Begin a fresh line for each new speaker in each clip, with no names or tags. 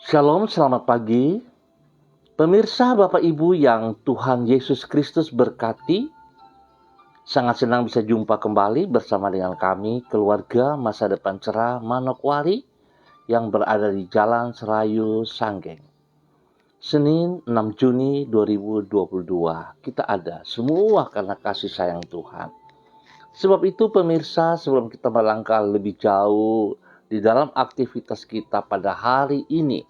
Shalom, selamat pagi. Pemirsa, Bapak Ibu yang Tuhan Yesus Kristus berkati, sangat senang bisa jumpa kembali bersama dengan kami, keluarga Masa Depan Cerah Manokwari yang berada di Jalan Serayu Sanggeng. Senin 6 Juni 2022, kita ada semua karena kasih sayang Tuhan. Sebab itu pemirsa, sebelum kita melangkah lebih jauh di dalam aktivitas kita pada hari ini,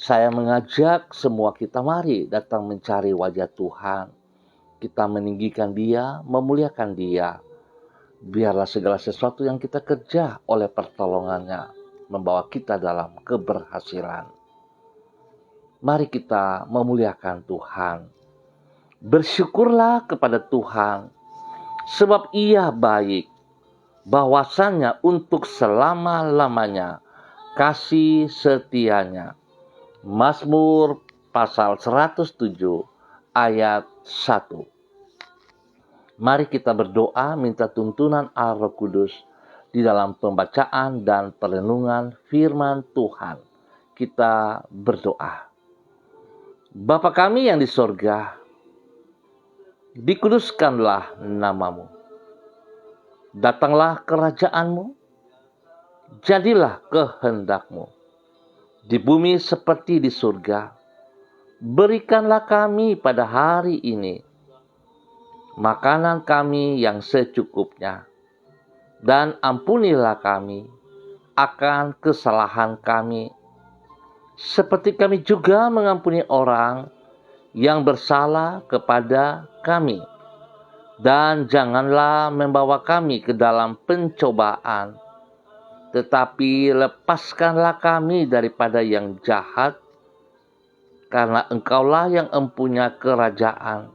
saya mengajak semua kita mari datang mencari wajah Tuhan. Kita meninggikan Dia, memuliakan Dia. Biarlah segala sesuatu yang kita kerja oleh pertolongannya membawa kita dalam keberhasilan. Mari kita memuliakan Tuhan. Bersyukurlah kepada Tuhan, sebab Ia baik. Bahwasanya untuk selama-lamanya kasih setianya. Mazmur pasal 107 ayat 1. Mari kita berdoa minta tuntunan Roh Kudus di dalam pembacaan dan perenungan firman Tuhan. Kita berdoa. Bapa kami yang di sorga, dikuduskanlah namamu. Datanglah kerajaanmu, jadilah kehendakmu. Di bumi seperti di surga, berikanlah kami pada hari ini makanan kami yang secukupnya, dan ampunilah kami akan kesalahan kami, seperti kami juga mengampuni orang yang bersalah kepada kami. Dan janganlah membawa kami ke dalam pencobaan, tetapi lepaskanlah kami daripada yang jahat, karena Engkaulah yang empunya kerajaan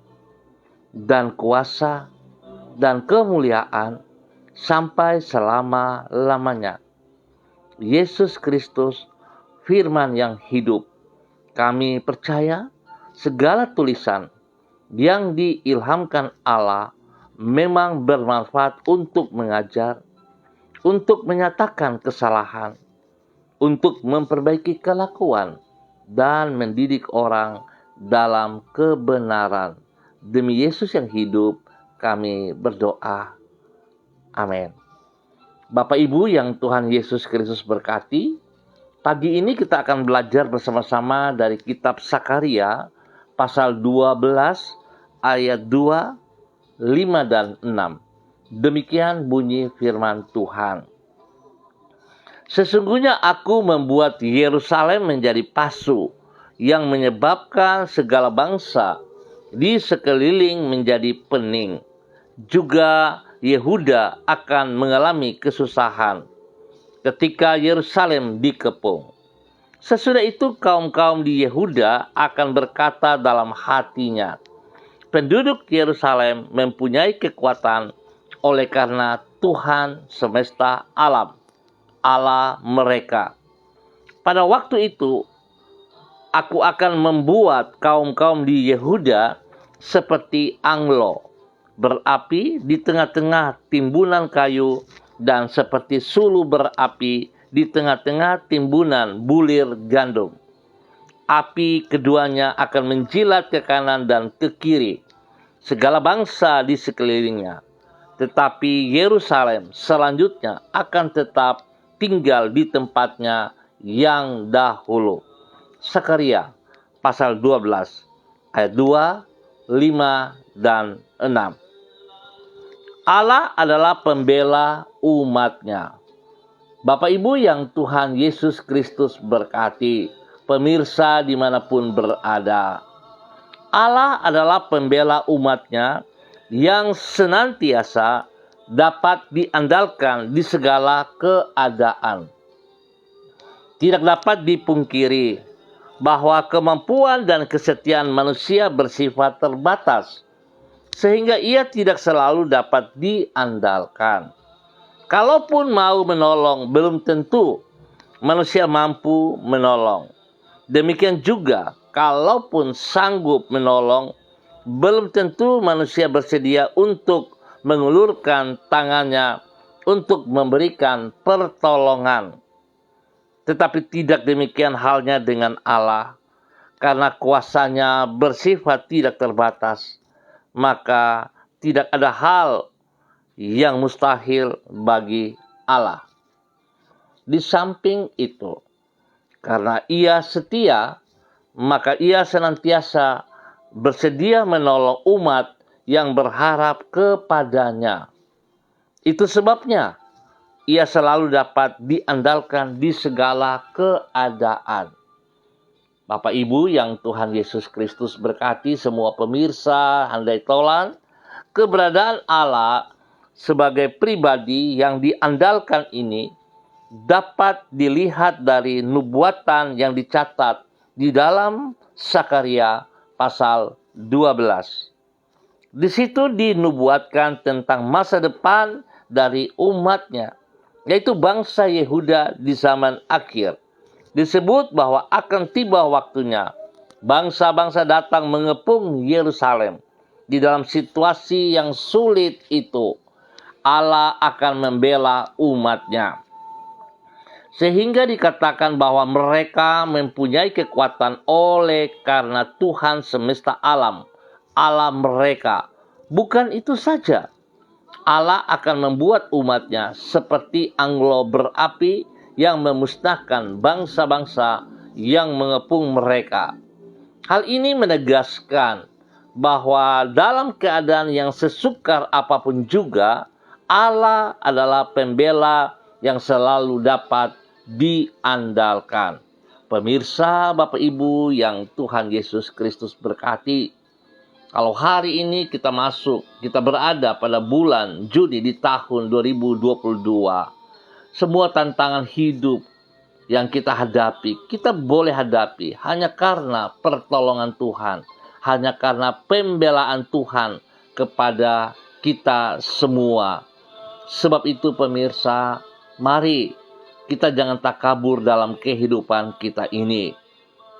dan kuasa dan kemuliaan sampai selama-lamanya. Yesus Kristus, firman yang hidup, kami percaya segala tulisan yang diilhamkan Allah memang bermanfaat untuk mengajar, untuk menyatakan kesalahan, untuk memperbaiki kelakuan, dan mendidik orang dalam kebenaran. Demi Yesus yang hidup, kami berdoa. Amin. Bapak Ibu yang Tuhan Yesus Kristus berkati, pagi ini kita akan belajar bersama-sama dari kitab Sakaria, pasal 12, ayat 2, 5, dan 6. Demikian bunyi firman Tuhan. Sesungguhnya aku membuat Yerusalem menjadi pasu yang menyebabkan segala bangsa di sekeliling menjadi pening. Juga Yehuda akan mengalami kesusahan ketika Yerusalem dikepung. Sesudah itu kaum-kaum di Yehuda akan berkata dalam hatinya, penduduk Yerusalem mempunyai kekuatan oleh karena Tuhan semesta alam, Allah mereka. Pada waktu itu, aku akan membuat kaum-kaum di Yehuda seperti anglo, berapi di tengah-tengah timbunan kayu, dan seperti sulu berapi di tengah-tengah timbunan bulir gandum. Api keduanya akan menjilat ke kanan dan ke kiri segala bangsa di sekelilingnya. Tetapi Yerusalem selanjutnya akan tetap tinggal di tempatnya yang dahulu. Sakaria pasal 12 ayat 2, 5, dan 6. Allah adalah pembela umatnya. Bapak Ibu yang Tuhan Yesus Kristus berkati, pemirsa dimanapun berada. Allah adalah pembela umatnya yang senantiasa dapat diandalkan di segala keadaan. Tidak dapat dipungkiri bahwa kemampuan dan kesetiaan manusia bersifat terbatas, sehingga ia tidak selalu dapat diandalkan. Kalaupun mau menolong, belum tentu manusia mampu menolong. Demikian juga, kalaupun sanggup menolong, belum tentu manusia bersedia untuk mengulurkan tangannya untuk memberikan pertolongan. Tetapi tidak demikian halnya dengan Allah. Karena kuasanya bersifat tidak terbatas, maka tidak ada hal yang mustahil bagi Allah. Di samping itu, karena Ia setia, maka Ia senantiasa bersedia menolong umat yang berharap kepadanya. Itu sebabnya Ia selalu dapat diandalkan di segala keadaan. Bapak Ibu yang Tuhan Yesus Kristus berkati, semua pemirsa handai tolan, keberadaan Allah sebagai pribadi yang diandalkan ini dapat dilihat dari nubuatan yang dicatat di dalam Sakaria pasal 12. Di situ dinubuatkan tentang masa depan dari umatnya, yaitu bangsa Yehuda di zaman akhir. Disebut bahwa akan tiba waktunya bangsa-bangsa datang mengepung Yerusalem. Di dalam situasi yang sulit itu, Allah akan membela umatnya. Sehingga dikatakan bahwa mereka mempunyai kekuatan oleh karena Tuhan semesta alam, Allah mereka. Bukan itu saja, Allah akan membuat umatnya seperti anglo berapi yang memusnahkan bangsa-bangsa yang mengepung mereka. Hal ini menegaskan bahwa dalam keadaan yang sesukar apapun juga, Allah adalah pembela yang selalu dapat diandalkan. Pemirsa, Bapak Ibu yang Tuhan Yesus Kristus berkati, kalau hari ini kita berada pada bulan Juni di tahun 2022, semua tantangan hidup yang kita hadapi, kita boleh hadapi hanya karena pertolongan Tuhan, hanya karena pembelaan Tuhan kepada kita semua. Sebab itu pemirsa, mari kita jangan takabur dalam kehidupan kita ini.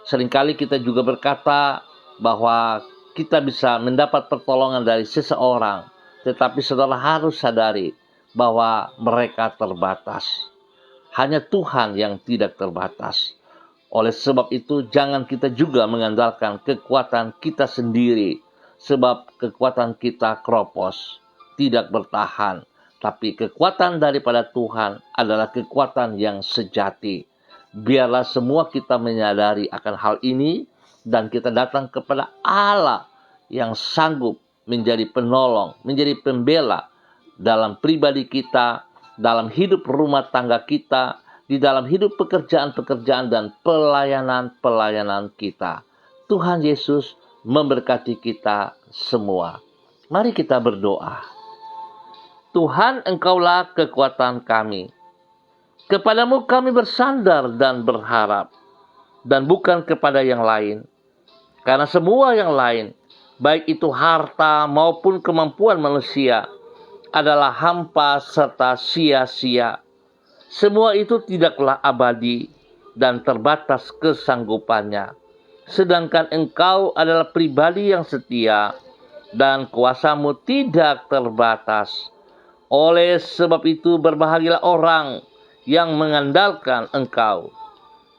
Seringkali kita juga berkata bahwa kita bisa mendapat pertolongan dari seseorang, tetapi saudara harus sadari bahwa mereka terbatas. Hanya Tuhan yang tidak terbatas. Oleh sebab itu, jangan kita juga mengandalkan kekuatan kita sendiri, sebab kekuatan kita kropos, tidak bertahan. Tapi kekuatan daripada Tuhan adalah kekuatan yang sejati. Biarlah semua kita menyadari akan hal ini, dan kita datang kepada Allah yang sanggup menjadi penolong, menjadi pembela dalam pribadi kita, dalam hidup rumah tangga kita, di dalam hidup pekerjaan-pekerjaan dan pelayanan-pelayanan kita. Tuhan Yesus memberkati kita semua. Mari kita berdoa. Tuhan, Engkaulah kekuatan kami. Kepadamu kami bersandar dan berharap, dan bukan kepada yang lain. Karena semua yang lain, baik itu harta maupun kemampuan manusia, adalah hampa serta sia-sia. Semua itu tidaklah abadi dan terbatas kesanggupannya. Sedangkan Engkau adalah pribadi yang setia dan kuasa-Mu tidak terbatas. Oleh sebab itu berbahagialah orang yang mengandalkan Engkau.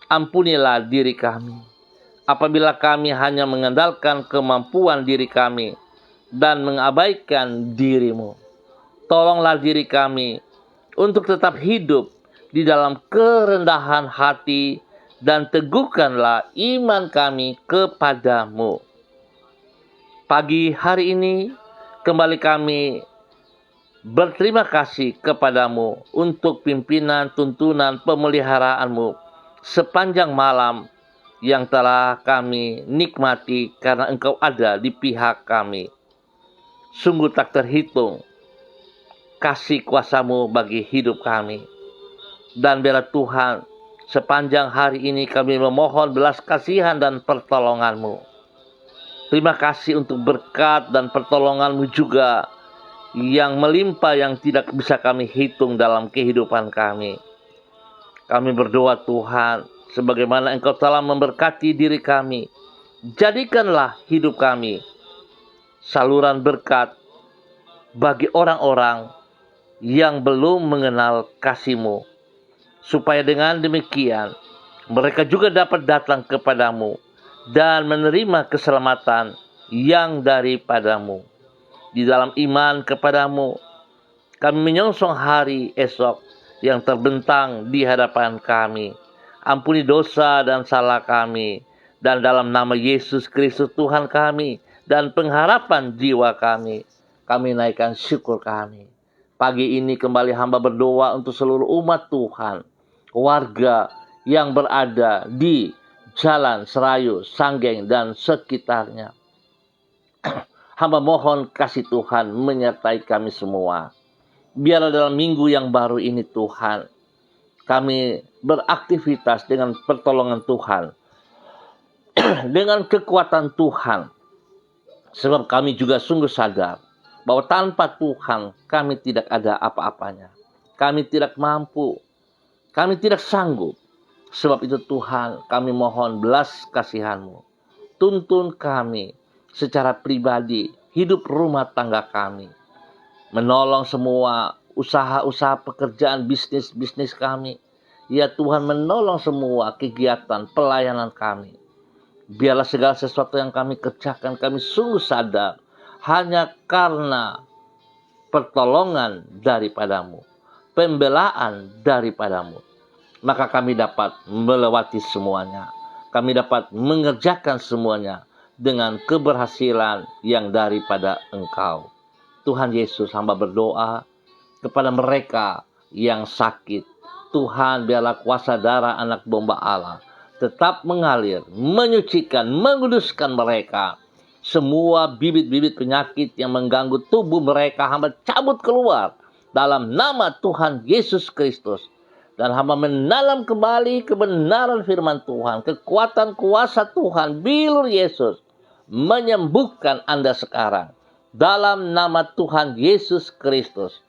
Ampunilah diri kami apabila kami hanya mengandalkan kemampuan diri kami dan mengabaikan diri-Mu. Tolonglah diri kami untuk tetap hidup di dalam kerendahan hati dan teguhkanlah iman kami kepadamu. Pagi hari ini kembali kami berterima kasih kepadamu untuk pimpinan, tuntunan, pemeliharaanmu sepanjang malam yang telah kami nikmati karena Engkau ada di pihak kami. Sungguh tak terhitung kasih kuasa-Mu bagi hidup kami. Dan biarlah Tuhan, sepanjang hari ini kami memohon belas kasihan dan pertolongan-Mu. Terima kasih untuk berkat dan pertolongan-Mu juga yang melimpah, yang tidak bisa kami hitung dalam kehidupan kami. Kami berdoa Tuhan, sebagaimana Engkau telah memberkati diri kami, jadikanlah hidup kami saluran berkat bagi orang-orang yang belum mengenal kasih-Mu. supaya dengan demikian mereka juga dapat datang kepadamu dan menerima keselamatan yang daripadamu. Di dalam iman kepadamu, kami menyongsong hari esok yang terbentang di hadapan kami. Ampuni dosa dan salah kami, dan dalam nama Yesus Kristus Tuhan kami dan pengharapan jiwa kami naikkan syukur kami. Pagi ini kembali hamba berdoa untuk seluruh umat Tuhan, warga yang berada di Jalan Serayu, Sanggeng, dan sekitarnya. Hamba mohon kasih Tuhan menyertai kami semua. Biarlah dalam minggu yang baru ini Tuhan, kami beraktivitas dengan pertolongan Tuhan, dengan kekuatan Tuhan. Sebab kami juga sungguh sadar bahwa tanpa Tuhan kami tidak ada apa-apanya. Kami tidak mampu, kami tidak sanggup. Sebab itu Tuhan, kami mohon belas kasihan-Mu. Tuntun kami secara pribadi, hidup rumah tangga kami. Menolong semua usaha-usaha pekerjaan bisnis kami. Ya Tuhan, menolong semua kegiatan pelayanan kami. Biarlah segala sesuatu yang kami kerjakan, kami sungguh sadar hanya karena pertolongan daripadamu, pembelaan daripadamu. Maka kami dapat melewati semuanya. Kami dapat mengerjakan semuanya dengan keberhasilan yang daripada Engkau. Tuhan Yesus, hamba berdoa kepada mereka yang sakit. Tuhan, biarlah kuasa darah anak domba Allah tetap mengalir, menyucikan, menguduskan mereka. Semua bibit-bibit penyakit yang mengganggu tubuh mereka, hamba cabut keluar dalam nama Tuhan Yesus Kristus. Dan hamba menalam kembali kebenaran firman Tuhan, kekuatan kuasa Tuhan, bilur Yesus, menyembuhkan Anda sekarang. Dalam nama Tuhan Yesus Kristus.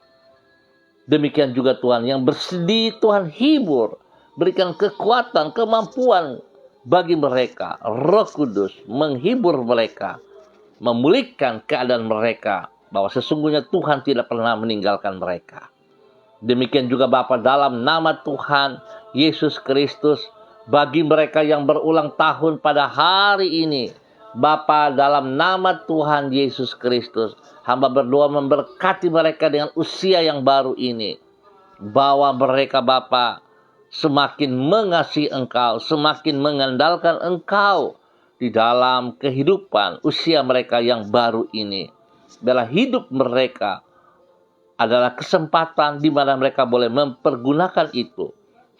Demikian juga Tuhan, yang bersedih Tuhan hibur. Berikan kekuatan, kemampuan bagi mereka. Roh Kudus menghibur mereka, memulihkan keadaan mereka, bahwa sesungguhnya Tuhan tidak pernah meninggalkan mereka. Demikian juga Bapa, dalam nama Tuhan Yesus Kristus, bagi mereka yang berulang tahun pada hari ini, Bapa, dalam nama Tuhan Yesus Kristus, hamba berdoa memberkati mereka dengan usia yang baru ini. Bawa mereka Bapa semakin mengasihi Engkau, semakin mengandalkan Engkau di dalam kehidupan usia mereka yang baru ini. Biarlah hidup mereka adalah kesempatan di mana mereka boleh mempergunakan itu,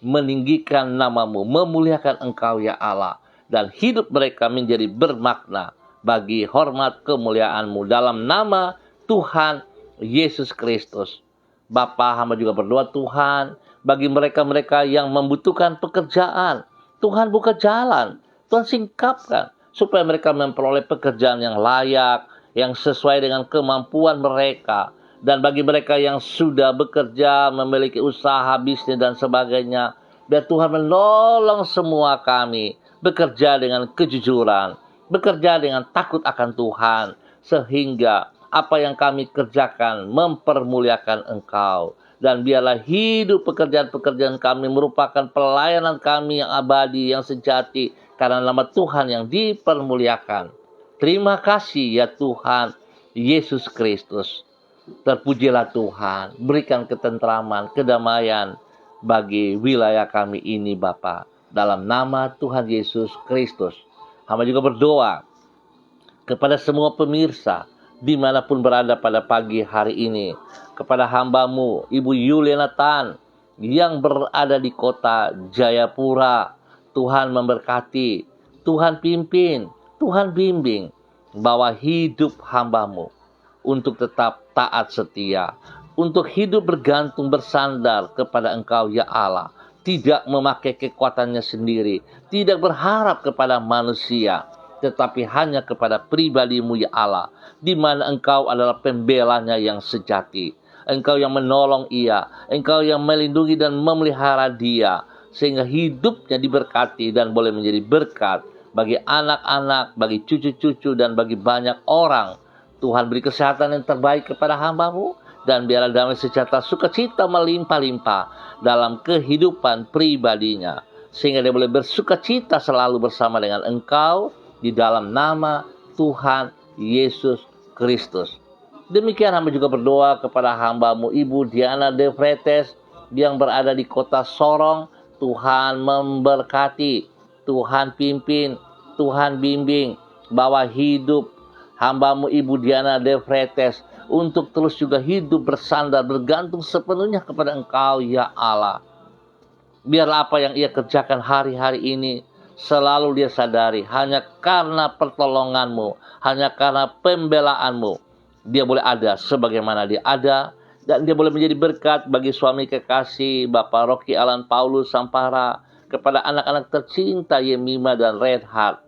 meninggikan nama-Mu, memuliakan Engkau ya Allah, dan hidup mereka menjadi bermakna bagi hormat kemuliaan-Mu dalam nama Tuhan Yesus Kristus. Bapa, hamba juga berdoa Tuhan, bagi mereka-mereka yang membutuhkan pekerjaan, Tuhan buka jalan, Tuhan singkapkan, supaya mereka memperoleh pekerjaan yang layak, yang sesuai dengan kemampuan mereka. Dan bagi mereka yang sudah bekerja, memiliki usaha, bisnis, dan sebagainya, biar Tuhan menolong semua kami bekerja dengan kejujuran, bekerja dengan takut akan Tuhan, sehingga apa yang kami kerjakan mempermuliakan Engkau. Dan biarlah hidup pekerjaan-pekerjaan kami merupakan pelayanan kami yang abadi, yang sejati, karena nama Tuhan yang dipermuliakan. Terima kasih ya Tuhan Yesus Kristus. Terpujilah Tuhan, berikan ketentraman, kedamaian bagi wilayah kami ini Bapa. Dalam nama Tuhan Yesus Kristus. Hamba juga berdoa kepada semua pemirsa dimanapun berada pada pagi hari ini. Kepada hamba-Mu, Ibu Yuliana Tan, yang berada di kota Jayapura. Tuhan memberkati, Tuhan pimpin, Tuhan bimbing, bahwa hidup hamba-Mu untuk tetap taat setia, untuk hidup bergantung bersandar kepada Engkau ya Allah, tidak memakai kekuatannya sendiri, tidak berharap kepada manusia, tetapi hanya kepada pribadi-Mu ya Allah, di mana Engkau adalah pembelanya yang sejati. Engkau yang menolong ia, Engkau yang melindungi dan memelihara dia, sehingga hidupnya diberkati dan boleh menjadi berkat bagi anak-anak, bagi cucu-cucu, dan bagi banyak orang. Tuhan beri kesehatan yang terbaik kepada hamba-Mu, dan biarlah damai sejahtera sukacita melimpah-limpah dalam kehidupan pribadinya, sehingga dia boleh bersukacita selalu bersama dengan Engkau di dalam nama Tuhan Yesus Kristus. Demikian hamba juga berdoa kepada hamba-Mu Ibu Diana De Vretes yang berada di kota Sorong. Tuhan memberkati, Tuhan pimpin, Tuhan bimbing, bawa hidup hamba-Mu Ibu Diana De Vretes untuk terus juga hidup bersandar, bergantung sepenuhnya kepada Engkau, ya Allah. Biarlah apa yang ia kerjakan hari-hari ini selalu dia sadari, hanya karena pertolongan-Mu, hanya karena pembelaan-Mu, dia boleh ada sebagaimana dia ada, dan dia boleh menjadi berkat bagi suami kekasih Bapak Rocky Alan Paulus Sampara, kepada anak-anak tercinta Yemima dan Redheart.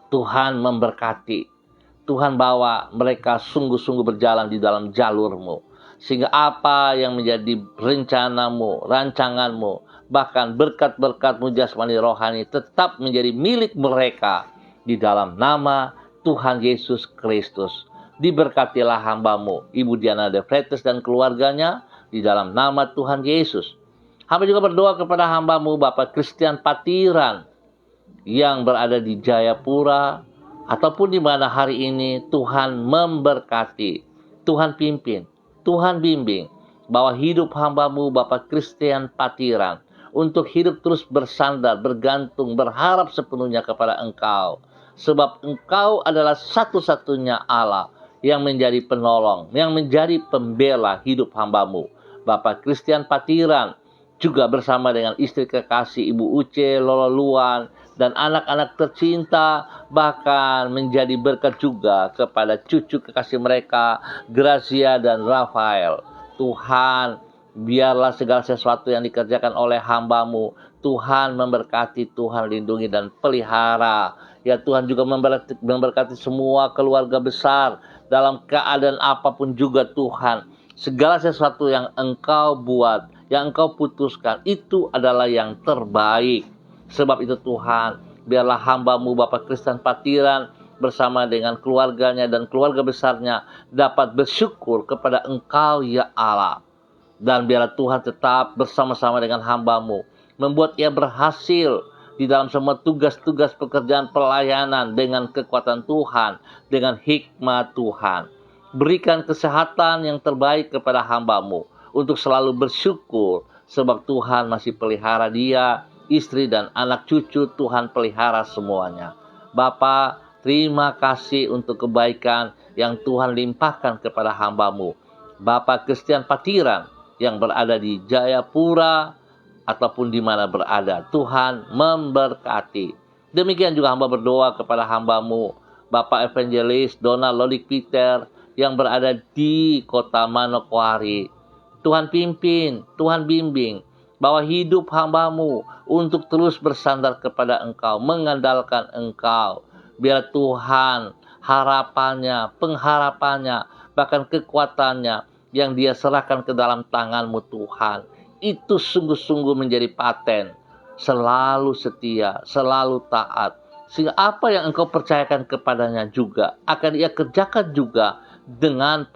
Tuhan memberkati, Tuhan bawa mereka sungguh-sungguh berjalan di dalam jalur-Mu, sehingga apa yang menjadi rencana-Mu, rancangan-Mu, bahkan berkat-berkat-Mu jasmani rohani tetap menjadi milik mereka di dalam nama Tuhan Yesus Kristus. Diberkatilah hamba-Mu Ibu Diana De Vretes dan keluarganya di dalam nama Tuhan Yesus. Hamba juga berdoa kepada hamba-Mu Bapak Christian Patiran yang berada di Jayapura, ataupun di mana hari ini. Tuhan memberkati, Tuhan pimpin, Tuhan bimbing, bahwa hidup hamba-Mu Bapak Christian Patiran untuk hidup terus bersandar, bergantung, berharap sepenuhnya kepada Engkau. Sebab Engkau adalah satu-satunya Allah yang menjadi penolong, yang menjadi pembela hidup hamba-Mu Bapak Christian Patiran, juga bersama dengan istri kekasih Ibu Uce Lololuan dan anak-anak tercinta, bahkan menjadi berkat juga kepada cucu kekasih mereka, Gracia dan Rafael. Tuhan, biarlah segala sesuatu yang dikerjakan oleh hamba-Mu, Tuhan memberkati, Tuhan lindungi dan pelihara. Ya Tuhan juga memberkati semua keluarga besar dalam keadaan apapun juga Tuhan. Segala sesuatu yang Engkau buat, yang Engkau putuskan, itu adalah yang terbaik. Sebab itu Tuhan, biarlah hamba-Mu Bapak Christian Patiran bersama dengan keluarganya dan keluarga besarnya dapat bersyukur kepada Engkau, ya Allah. Dan biarlah Tuhan tetap bersama-sama dengan hamba-Mu, membuat ia berhasil di dalam semua tugas-tugas pekerjaan pelayanan dengan kekuatan Tuhan, dengan hikmat Tuhan. Berikan kesehatan yang terbaik kepada hamba-Mu untuk selalu bersyukur, sebab Tuhan masih pelihara dia, istri dan anak cucu Tuhan pelihara semuanya. Bapa, terima kasih untuk kebaikan yang Tuhan limpahkan kepada hamba-Mu Bapak Christian Patiran yang berada di Jayapura ataupun di mana berada. Tuhan memberkati. Demikian juga hamba berdoa kepada hamba-Mu Bapak Evangelis Donald Lolik Peter yang berada di kota Manokwari. Tuhan pimpin, Tuhan bimbing, bahwa hidup hamba-Mu untuk terus bersandar kepada Engkau, mengandalkan Engkau. Biar Tuhan harapannya, pengharapannya, bahkan kekuatannya yang dia serahkan ke dalam tangan-Mu Tuhan, itu sungguh-sungguh menjadi paten, selalu setia, selalu taat. Sehingga apa yang Engkau percayakan kepadanya juga akan ia kerjakan juga dengan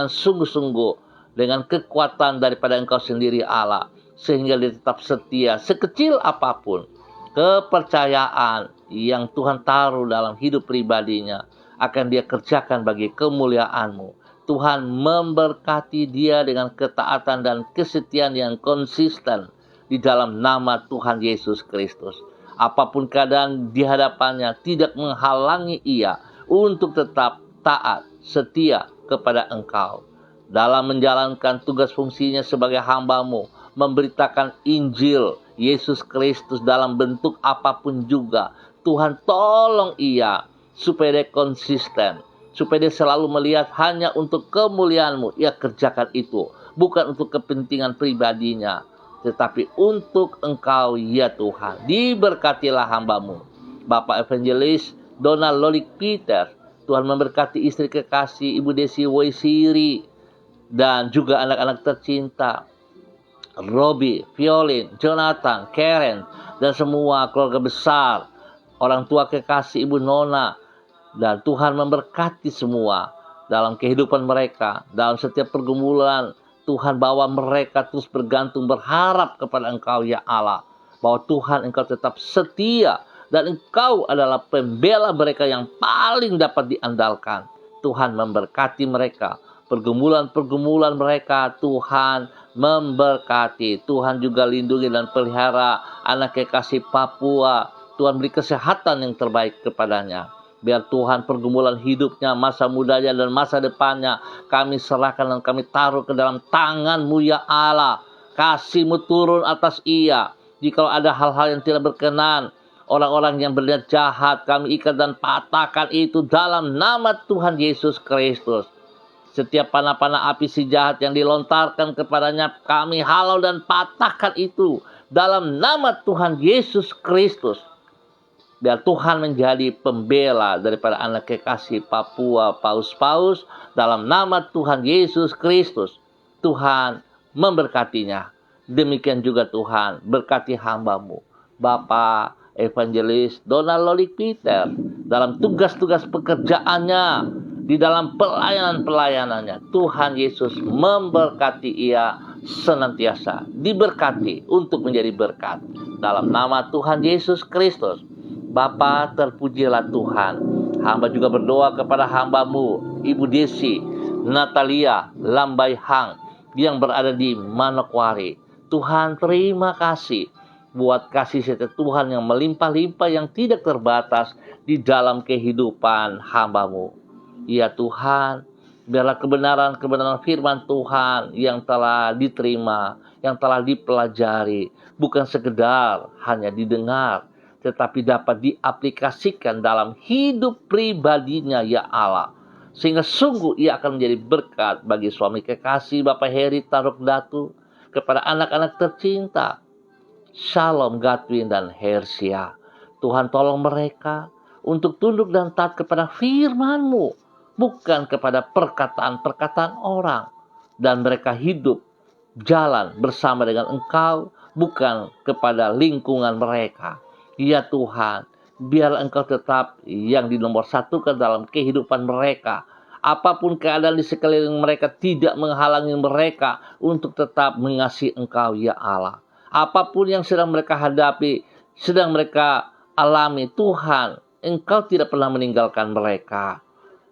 sungguh-sungguh, dengan kekuatan daripada Engkau sendiri Allah, sehingga dia tetap setia. Sekecil apapun kepercayaan yang Tuhan taruh dalam hidup pribadinya akan dia kerjakan bagi kemuliaan-Mu. Tuhan memberkati dia dengan ketaatan dan kesetiaan yang konsisten di dalam nama Tuhan Yesus Kristus. Apapun keadaan di hadapannya tidak menghalangi ia untuk tetap taat, setia kepada Engkau. Dalam menjalankan tugas fungsinya sebagai hamba-Mu, memberitakan Injil Yesus Kristus dalam bentuk apapun juga. Tuhan tolong ia supaya dia konsisten, supaya dia selalu melihat hanya untuk kemuliaan-Mu. Ia kerjakan itu bukan untuk kepentingan pribadinya, tetapi untuk Engkau, ya Tuhan. Diberkatilah hamba-Mu Bapak Evangelis Donald Lolik Peter. Tuhan memberkati istri kekasih Ibu Desi Waisiri dan juga anak-anak tercinta Robi, Violin, Jonathan, Karen, dan semua keluarga besar, orang tua kekasih Ibu Nona. Dan Tuhan memberkati semua. dalam kehidupan mereka, dalam setiap pergumulan. Tuhan, bawa mereka terus bergantung, berharap kepada Engkau ya Allah, bahwa Tuhan Engkau tetap setia dan Engkau adalah pembela mereka yang paling dapat diandalkan. Tuhan memberkati mereka, pergumulan-pergumulan mereka Tuhan memberkati. Tuhan juga lindungi dan pelihara anak kekasih Papua. Tuhan beri kesehatan yang terbaik kepadanya. Biar Tuhan pergumulan hidupnya, masa mudanya dan masa depannya kami serahkan dan kami taruh ke dalam tangan-Mu ya Allah. Kasih-Mu turun atas ia. Jika ada hal-hal yang tidak berkenan, orang-orang yang berniat jahat, kami ikat dan patahkan itu dalam nama Tuhan Yesus Kristus. Setiap panah-panah api si jahat yang dilontarkan kepadanya, kami halau dan patahkan itu dalam nama Tuhan Yesus Kristus. Biar Tuhan menjadi pembela daripada anak kekasih Papua, paus-paus, dalam nama Tuhan Yesus Kristus. Tuhan memberkatinya. Demikian juga Tuhan berkati hamba-Mu, Bapak Evangelis Donald Lolik Peter, dalam tugas-tugas pekerjaannya, di dalam pelayanan-pelayanannya. Tuhan Yesus memberkati ia senantiasa, diberkati untuk menjadi berkat. Dalam nama Tuhan Yesus Kristus. Bapa, terpujilah Tuhan. Hamba juga berdoa kepada hamba-Mu, Ibu Desi Natalia Lambai Hang, yang berada di Manokwari. Tuhan, terima kasih buat kasih setia Tuhan yang melimpah-limpah, yang tidak terbatas di dalam kehidupan hamba-Mu. Ya Tuhan, biarlah kebenaran-kebenaran firman Tuhan yang telah diterima, yang telah dipelajari, bukan sekedar hanya didengar, tetapi dapat diaplikasikan dalam hidup pribadinya ya Allah. Sehingga sungguh ia akan menjadi berkat bagi suami kekasih Bapak Heri Taruk Datu, kepada anak-anak tercinta Shalom, Gatwin, dan Hersia. Tuhan, tolong mereka untuk tunduk dan taat kepada firman-Mu, bukan kepada perkataan-perkataan orang. Dan mereka hidup jalan bersama dengan Engkau, bukan kepada lingkungan mereka. Ya Tuhan, biar Engkau tetap yang dinomorsatukan dalam kehidupan mereka. Apapun keadaan di sekeliling mereka tidak menghalangi mereka untuk tetap mengasihi Engkau ya Allah. Apapun yang sedang mereka hadapi, sedang mereka alami, Tuhan, Engkau tidak pernah meninggalkan mereka.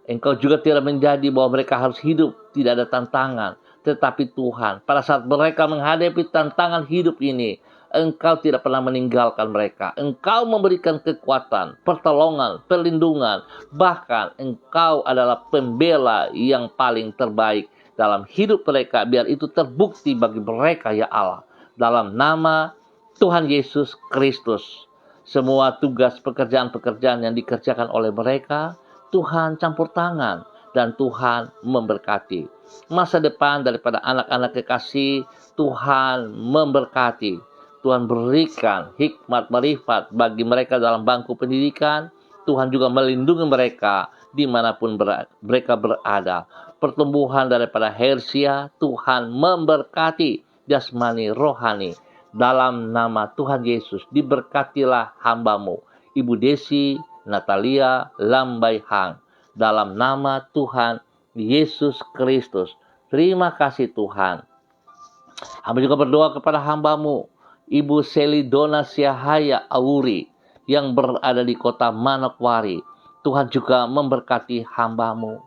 Engkau juga tidak menjadi bahwa mereka harus hidup tidak ada tantangan. Tetapi Tuhan, pada saat mereka menghadapi tantangan hidup ini, Engkau tidak pernah meninggalkan mereka. Engkau memberikan kekuatan, pertolongan, perlindungan. Bahkan Engkau adalah pembela yang paling terbaik dalam hidup mereka. Biar itu terbukti bagi mereka ya Allah. Dalam nama Tuhan Yesus Kristus. Semua tugas pekerjaan-pekerjaan yang dikerjakan oleh mereka, Tuhan campur tangan dan Tuhan memberkati. Masa depan daripada anak-anak kekasih, Tuhan memberkati. Tuhan berikan hikmat marifat bagi mereka dalam bangku pendidikan. Tuhan juga melindungi mereka dimanapun mereka berada. Pertumbuhan daripada Hersia, Tuhan memberkati jasmani rohani. Dalam nama Tuhan Yesus, diberkatilah hamba-Mu, Ibu Desi Natalia Lambai Hang. Dalam nama Tuhan Yesus Kristus. Terima kasih Tuhan. Hamba juga berdoa kepada hamba-Mu, Ibu Selidona Siahaya Auri, yang berada di kota Manokwari. Tuhan juga memberkati hamba-Mu.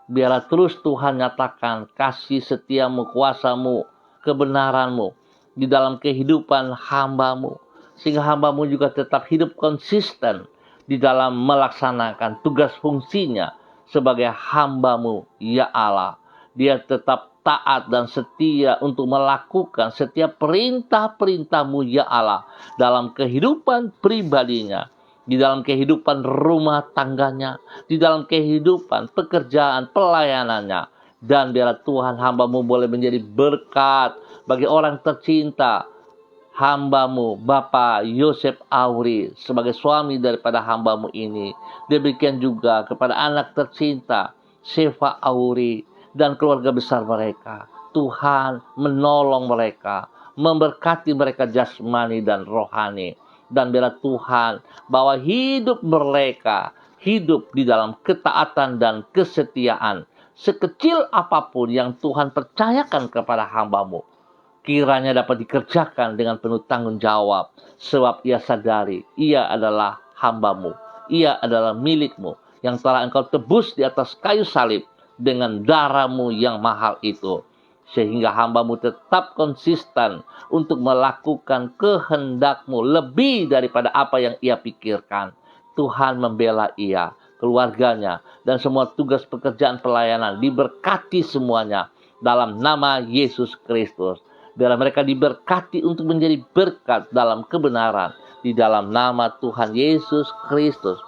Biarlah terus Tuhan nyatakan kasih setia-Mu, kuasa-Mu, kebenaran-Mu di dalam kehidupan hamba-Mu. Sehingga hamba-Mu juga tetap hidup konsisten di dalam melaksanakan tugas fungsinya sebagai hamba-Mu, ya Allah. Dia tetap taat dan setia untuk melakukan setiap perintah-perintah-Mu, ya Allah, dalam kehidupan pribadinya, di dalam kehidupan rumah tangganya, di dalam kehidupan pekerjaan pelayanannya. Dan biarlah Tuhan, hamba-Mu boleh menjadi berkat bagi orang tercinta, hamba-Mu Bapak Yosef Auri, sebagai suami daripada hamba-Mu ini. Demikian juga kepada anak tercinta Seva Auri dan keluarga besar mereka. Tuhan menolong mereka, memberkati mereka jasmani dan rohani. Dan biarlah Tuhan, bahwa hidup mereka hidup di dalam ketaatan dan kesetiaan, sekecil apapun yang Tuhan percayakan kepada hamba-Mu, kiranya dapat dikerjakan dengan penuh tanggung jawab, sebab ia sadari ia adalah hamba-Mu, ia adalah milik-Mu, yang telah Engkau tebus di atas kayu salib dengan darah-Mu yang mahal itu. Sehingga hamba-Mu tetap konsisten untuk melakukan kehendak-Mu lebih daripada apa yang ia pikirkan. Tuhan membela ia, keluarganya, dan semua tugas pekerjaan pelayanan. Diberkati semuanya dalam nama Yesus Kristus. Biar mereka diberkati untuk menjadi berkat dalam kebenaran di dalam nama Tuhan Yesus Kristus.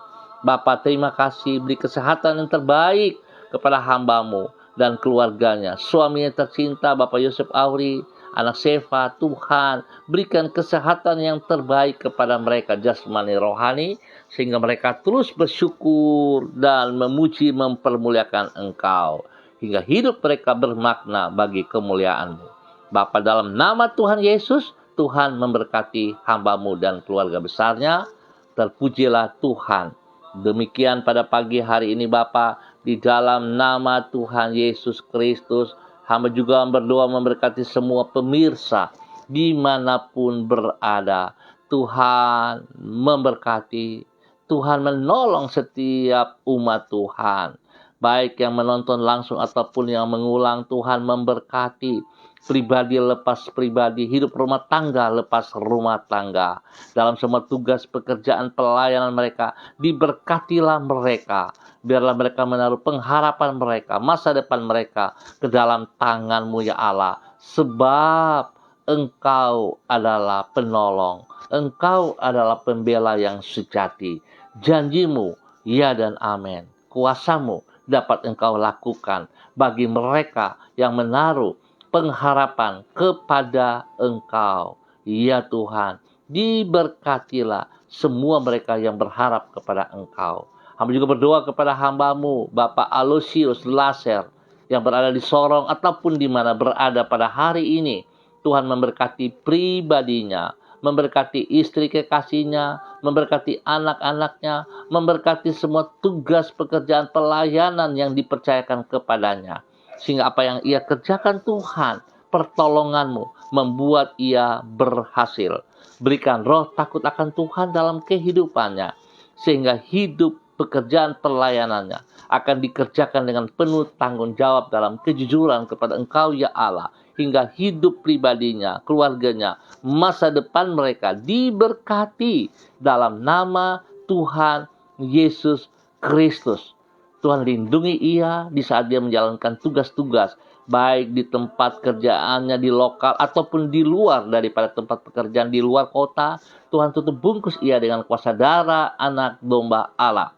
Bapa, terima kasih, beri kesehatan yang terbaik kepada hamba-Mu dan keluarganya. Suaminya tercinta Bapak Yosef Auri, anak Seva, Tuhan berikan kesehatan yang terbaik kepada mereka jasmani rohani, sehingga mereka terus bersyukur dan memuji mempermuliakan Engkau, hingga hidup mereka bermakna bagi kemuliaan-Mu. Bapa, dalam nama Tuhan Yesus, Tuhan memberkati hamba-Mu dan keluarga besarnya. Terpujilah Tuhan. Demikian pada pagi hari ini Bapa, di dalam nama Tuhan Yesus Kristus, hamba juga berdoa memberkati semua pemirsa dimanapun berada. Tuhan memberkati, Tuhan menolong setiap umat Tuhan, baik yang menonton langsung ataupun yang mengulang. Tuhan memberkati pribadi lepas pribadi, hidup rumah tangga lepas rumah tangga. Dalam semua tugas pekerjaan pelayanan mereka, diberkatilah mereka. Biarlah mereka menaruh pengharapan mereka, masa depan mereka ke dalam tangan-Mu ya Allah. Sebab Engkau adalah penolong, Engkau adalah pembela yang sejati. Janji-Mu, ya dan amin. Kuasa-Mu dapat Engkau lakukan bagi mereka yang menaruh pengharapan kepada Engkau. Ya Tuhan, diberkatilah semua mereka yang berharap kepada Engkau. Hamba juga berdoa kepada hamba-Mu, Bapak Aloysius Laser, yang berada di Sorong ataupun di mana berada pada hari ini. Tuhan memberkati pribadinya, memberkati istri kekasihnya, memberkati anak-anaknya, memberkati semua tugas pekerjaan pelayanan yang dipercayakan kepadanya. Sehingga apa yang ia kerjakan Tuhan, pertolongan-Mu membuat ia berhasil. Berikan roh takut akan Tuhan dalam kehidupannya, sehingga hidup pekerjaan pelayanannya akan dikerjakan dengan penuh tanggung jawab dalam kejujuran kepada Engkau ya Allah. Hingga hidup pribadinya, keluarganya, masa depan mereka diberkati dalam nama Tuhan Yesus Kristus. Tuhan lindungi ia di saat dia menjalankan tugas-tugas, baik di tempat kerjaannya di lokal ataupun di luar daripada tempat pekerjaan di luar kota. Tuhan tutup bungkus ia dengan kuasa darah anak domba Allah.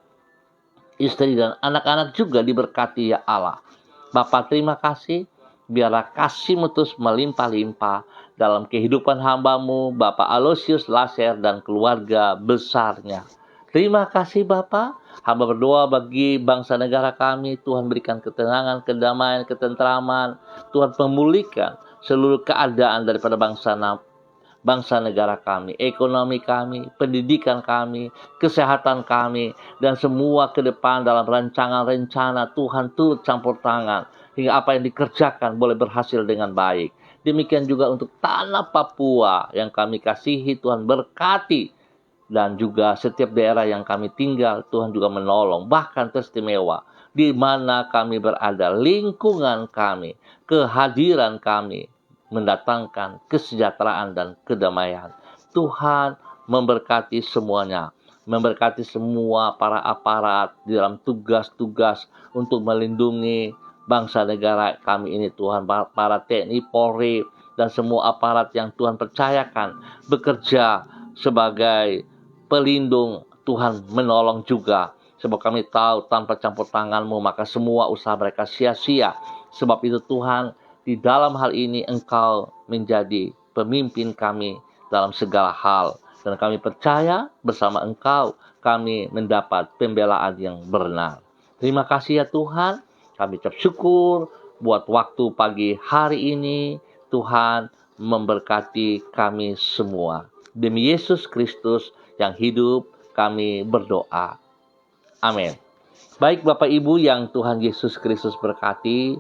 Istri dan anak-anak juga diberkati ya Allah. Bapa, terima kasih. Biarlah kasih-Mu terus melimpah-limpah dalam kehidupan hamba-Mu, Bapak Aloysius Laser dan keluarga besarnya. Terima kasih Bapa. Hamba berdoa bagi bangsa negara kami. Tuhan berikan ketenangan, kedamaian, ketentraman. Tuhan memulihkan seluruh keadaan daripada bangsa negara kami, ekonomi kami, pendidikan kami, kesehatan kami, dan semua ke depan dalam rancangan rencana. Tuhan turut campur tangan hingga apa yang dikerjakan boleh berhasil dengan baik. Demikian juga untuk tanah Papua yang kami kasihi, Tuhan berkati. Dan juga setiap daerah yang kami tinggal, Tuhan juga menolong. Bahkan teristimewa di mana kami berada, lingkungan kami, kehadiran kami mendatangkan kesejahteraan dan kedamaian. Tuhan memberkati semuanya. Memberkati semua para aparat di dalam tugas-tugas untuk melindungi bangsa negara kami ini Tuhan. Para TNI, Polri, dan semua aparat yang Tuhan percayakan bekerja sebagai pelindung. Tuhan menolong juga. Sebab kami tahu tanpa campur tangan-Mu maka semua usaha mereka sia-sia. Sebab itu Tuhan, di dalam hal ini Engkau menjadi pemimpin kami dalam segala hal. Dan kami percaya bersama Engkau kami mendapat pembelaan yang benar. Terima kasih ya Tuhan. Kami ucap syukur buat waktu pagi hari ini. Tuhan memberkati kami semua. Demi Yesus Kristus yang hidup, kami berdoa. Amin. Baik Bapak Ibu yang Tuhan Yesus Kristus berkati,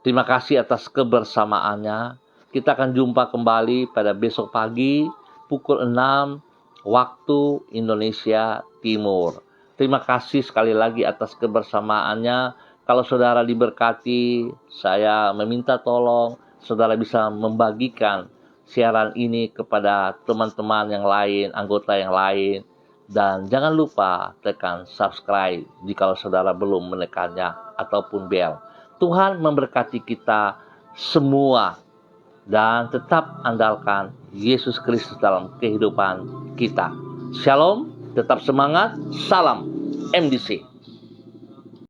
terima kasih atas kebersamaannya. Kita akan jumpa kembali pada besok pagi pukul 6 waktu Indonesia Timur. Terima kasih sekali lagi atas kebersamaannya. Kalau saudara diberkati, saya meminta tolong saudara bisa membagikan siaran ini kepada teman-teman yang lain, anggota yang lain. Dan jangan lupa tekan subscribe jika saudara belum menekannya ataupun bel. Tuhan memberkati kita semua dan tetap andalkan Yesus Kristus dalam kehidupan kita. Shalom, tetap semangat, salam MDC.